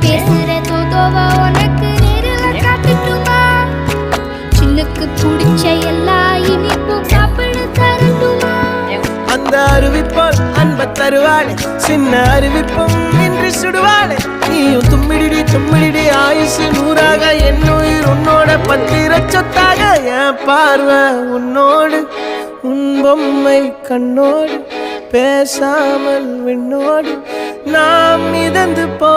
பேசுற தோதோவா உனக்கு நேரில் காட்டட்டுமா? சின்னுக்கு பிடிச்ச எல்லா இனிப்பும் சாப்பிட தரட்டுமா? அந்த அருவிப்போல் அன்ப தருவாளே, சின்ன அருவிப்பும் இன்று சுடுவாளே. நீயும் தும்மிடிடி தும்மிடிடி ஆயுசு நூறாக, என் உயிர் உன்னோட பத்திர சொத்தாக. என் பார்வை உன்னோடு, உன் பொம்மை கண்ணோடு, பேசாமல் விண்ணோடு நாம் மிதந்து போ